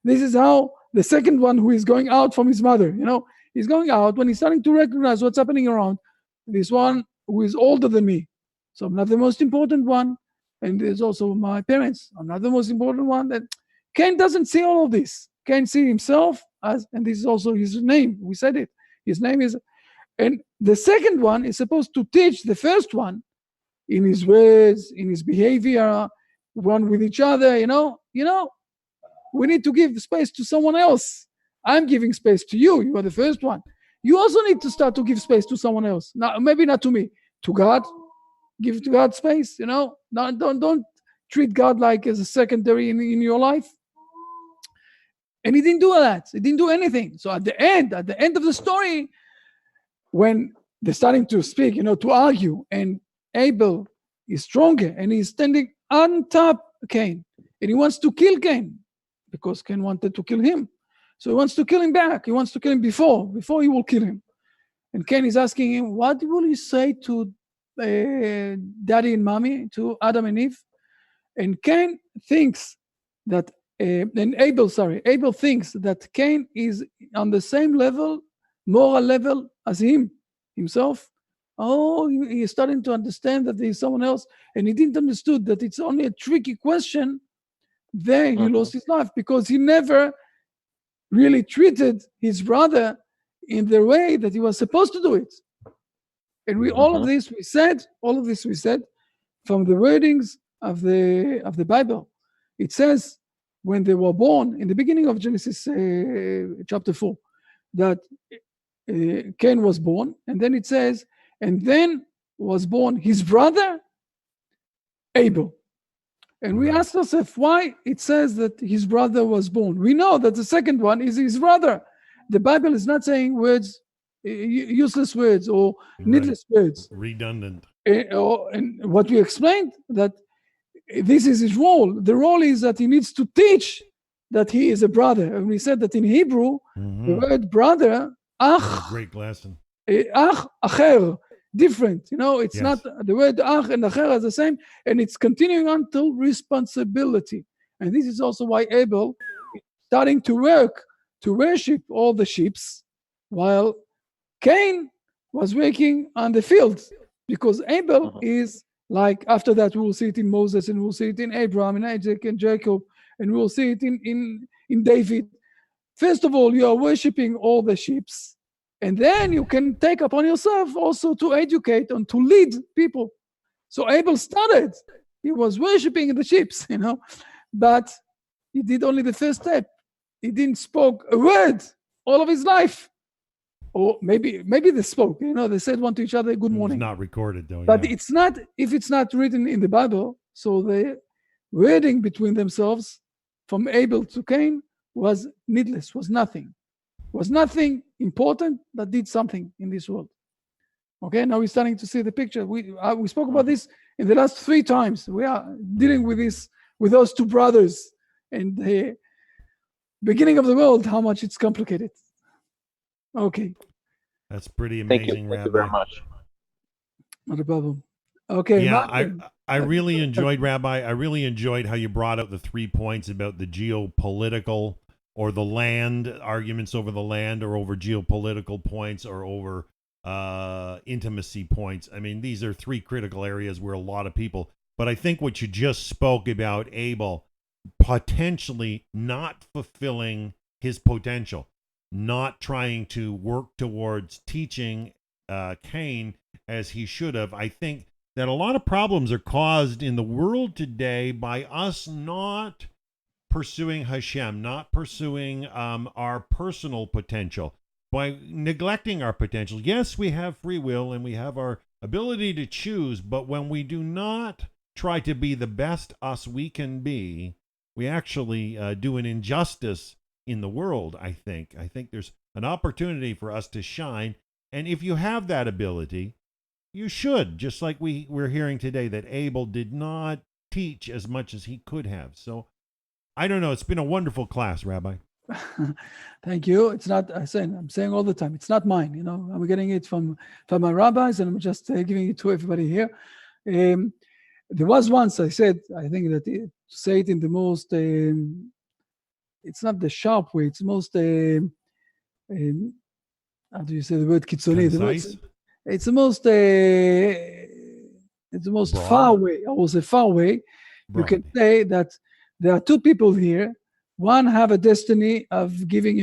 This is how the second one who is going out from his mother, he's going out when he's starting to recognize what's happening around. This one who is older than me. So I'm not the most important one. And there's also my parents. I'm not the most important one. That Cain doesn't see all of this. Cain sees himself as, and this is also his name. We said it. His name is, and the second one is supposed to teach the first one in his words, in his behavior, one with each other, we need to give space to someone else. I'm giving space to you. You are the first one. You also need to start to give space to someone else. Now, maybe not to me, to God. Give to God space, don't treat God like as a secondary in your life. And he didn't do that. He didn't do anything. So at the end of the story, when they're starting to speak, to argue, and Abel is stronger and he's standing on top of Cain, and he wants to kill Cain because Cain wanted to kill him. So he wants to kill him back. He wants to kill him before he will kill him. And Cain is asking him, what will you say to daddy and mommy, to Adam and Eve? And Cain thinks that, Abel thinks that Cain is on the same level, moral level as himself. Oh, he is starting to understand that there is someone else, and he didn't understood that it's only a tricky question. Then he lost his life because he never really treated his brother in the way that he was supposed to do it. And all of this we said from the wordings of the Bible. It says when they were born in the beginning of Genesis chapter 4 that Cain was born, and then it says, and then was born his brother Abel. And we asked ourselves why it says that his brother was born. We know that the second one is his brother. The Bible is not saying words, useless words or needless words. Redundant. And what we explained, that this is his role. The role is that he needs to teach that he is a brother. And we said that in Hebrew, the word brother, ach, great lesson. Ach, acher, different. It's not the word ach and acher are the same, and it's continuing on to responsibility. And this is also why Abel is starting to worship all the sheep, while Cain was working on the fields, because Abel is like, after that we will see it in Moses, and we'll see it in Abraham and Isaac and Jacob, and we'll see it in David. First of all, you are worshiping all the sheep, and then you can take upon yourself also to educate and to lead people. So Abel started He was worshiping the sheep, but he did only the first step. He didn't spoke a word all of his life. Or maybe they spoke, they said one to each other, good morning. It's not recorded though. But yeah. it's not, if it's not written in the Bible, so the wording between themselves from Abel to Cain was needless, was nothing important that did something in this world. Okay, now we're starting to see the picture. We spoke about this in the last 3 times. We are dealing with this, with those 2 brothers and the beginning of the world, how much it's complicated. Okay. That's pretty amazing, Rabbi. Thank you very much. Not a problem. Okay. Yeah, I really enjoyed, Rabbi. I really enjoyed how you brought out the 3 points about the geopolitical or the land, arguments over the land or over geopolitical points or over intimacy points. I mean, these are 3 critical areas where a lot of people, but I think what you just spoke about, Abel, potentially not fulfilling his potential, not trying to work towards teaching Cain as he should have. I think that a lot of problems are caused in the world today by us not pursuing Hashem, not pursuing our personal potential, by neglecting our potential. Yes, we have free will and we have our ability to choose, but when we do not try to be the best us we can be, we actually do an injustice in the world, I think. I think there's an opportunity for us to shine. And if you have that ability, you should, just like we're hearing today that Abel did not teach as much as he could have. So I don't know. It's been a wonderful class, Rabbi. Thank you. It's not, I'm saying all the time, it's not mine. I'm getting it from my rabbis, and I'm just giving it to everybody here. There was once I said, I think that to say it in the most, it's not the sharp way, it's most, how do you say the word kitzoni? It's the most Broad. far way. I will say far way. Broad. You can say that there are 2 people here. One have a destiny of giving,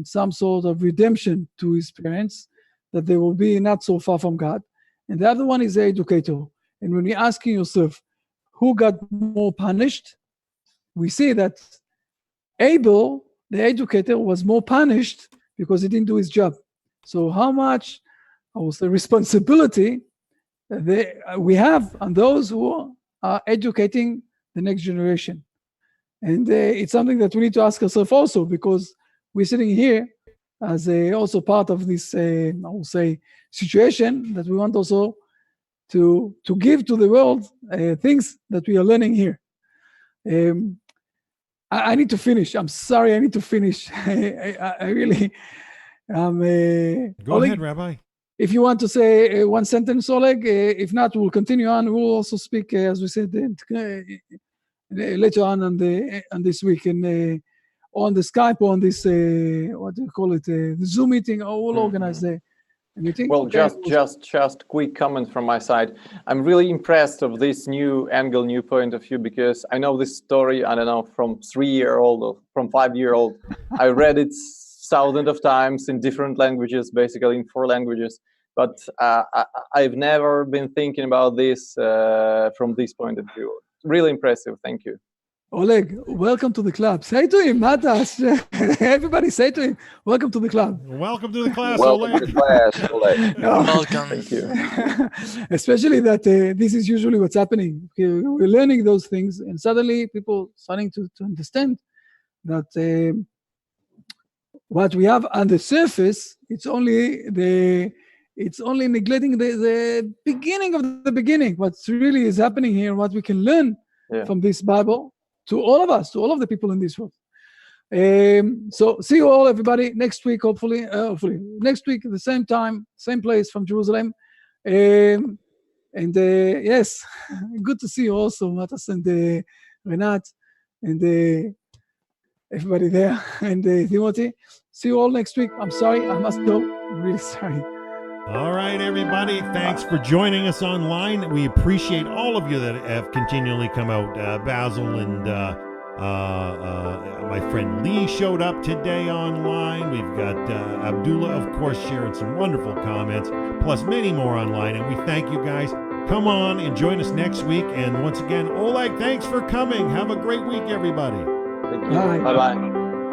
some sort of redemption to his parents, that they will be not so far from God. And the other one is the educator. And when you're asking yourself, who got more punished? We see that Abel, the educator, was more punished because he didn't do his job. So how much, I will say, responsibility we have on those who are educating the next generation? And it's something that we need to ask ourselves also, because we're sitting here as also part of this, I will say, situation that we want also to give to the world things that we are learning here. I need to finish. I'm sorry, I need to finish. I really... Go ahead, Rabbi. If you want to say 1 sentence, Oleg, if not, we'll continue on. We'll also speak, as we said, later on this week, and on the Skype, or on this, what do you call it, the Zoom meeting, or we'll organize the meeting. Well, just quick comment from my side. I'm really impressed of this new angle, new point of view, because I know this story, I don't know, from 3-year-old or from 5-year-old. I read it thousands of times in different languages, basically in 4 languages. But I've never been thinking about this from this point of view. Really impressive. Thank you. Oleg, welcome to the club. Say to him, Matas. Everybody say to him, welcome to the club. Welcome to the class, Welcome Oleg. to the class, Oleg. Welcome. Thank you. Especially that this is usually what's happening. We're learning those things, and suddenly people starting to understand that what we have on the surface, it's only neglecting the beginning of the beginning. What really is happening here, what we can learn from this Bible to all of us, to all of the people in this world. So see you all, everybody, next week, hopefully next week at the same time, same place from Jerusalem. And yes, good to see you also, Matas and Renat and everybody there, and Timothy. See you all next week. I'm sorry, I must go. I'm really sorry. All right, everybody. Thanks for joining us online. We appreciate all of you that have continually come out. Basil and my friend Lee showed up today online. We've got Abdullah, of course, sharing some wonderful comments, plus many more online. And we thank you guys. come on and join us next week. And once again, Oleg, thanks for coming. Have a great week, everybody. Thank you. Bye. Bye bye.